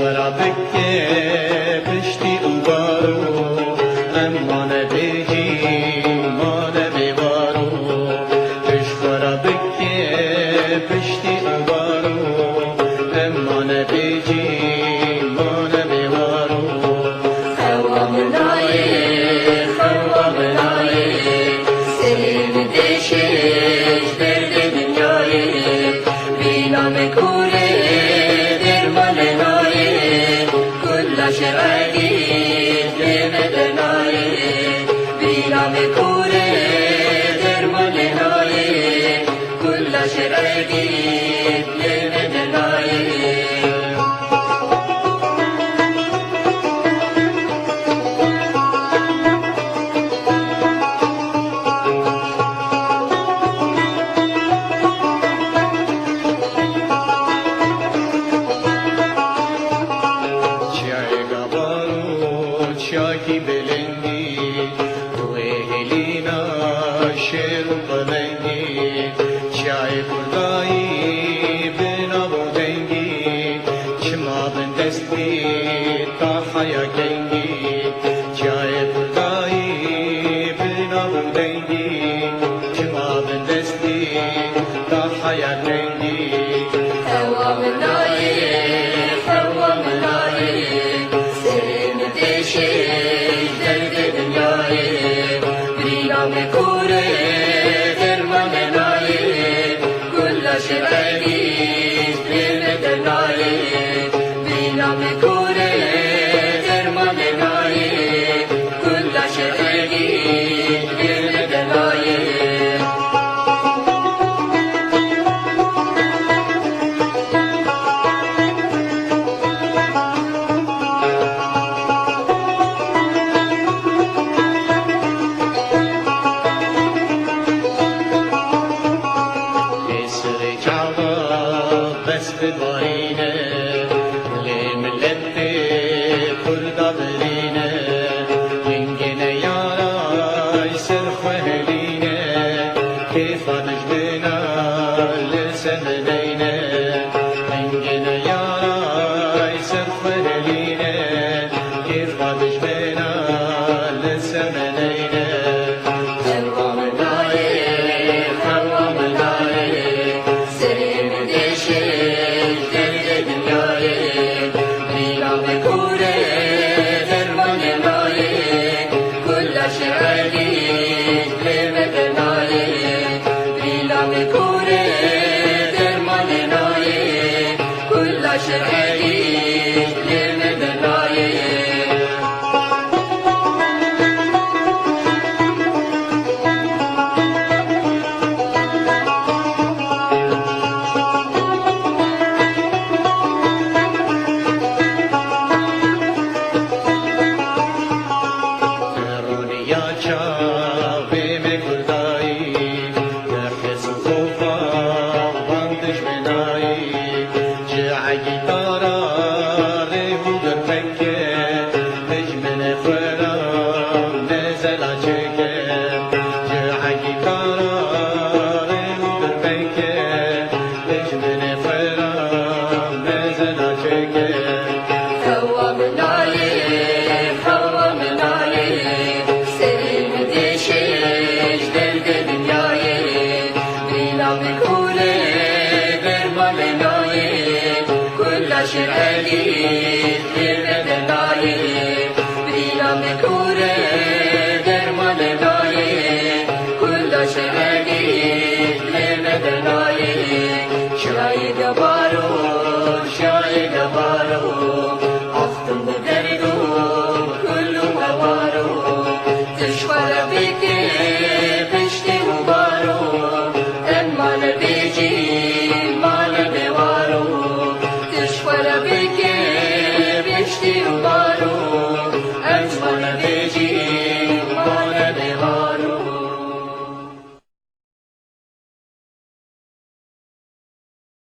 دشوارا بکه پشتی اوبارو اما نبیجی ما نبیوارو دشوارا بکه پشتی اوبارو اما نبیجی ما نبیوارو خوا منایه سرین دشش درد دنیایه بینا مکوره درمان نایه کلا شرعی لمدنایه بینا مکوره درمان نایه کلا شرعی لمدنایه شاکی بلندی توی هلینا شیر و پلنگی چای کردایی بنا بودنگی چما بندستی تا حیا کنگی چای کردایی بنا بودنگی چما بندستی تا حیا کنگی خوا منایه سرین دشش درد دنیایه بینا مکوره درمان نایه کلا شرعی لمدنایه بینا مکوره درمان نایه کلا شرعی لمدنایه بس بدوارینه لملت کردا برینه لنگنه یارای سرخ هلینه کیف نجبنا لسمنینه لنگنه یارای سرخ هلینه کیف نجبنا لسمنینه خوا منایه سرین دشش درد دنیایه بینا مکوره درمان نایه کلا شرعی لمدنایه بینا مکوره درمان نایه کلا شرعی لمدنایه خوا منایه سرین دشش درد دنیایه بینا مکوره درمان نایه کلا شرعی لمدنایه بینا مکوره درمان نایه کلا شرعی لمدنایه شای گبارو اختم بدردو كله هوارو دشوار بكي بشتي وبارو اما نبيجي ما نبيوارو دشوار بكي بشتي وبارو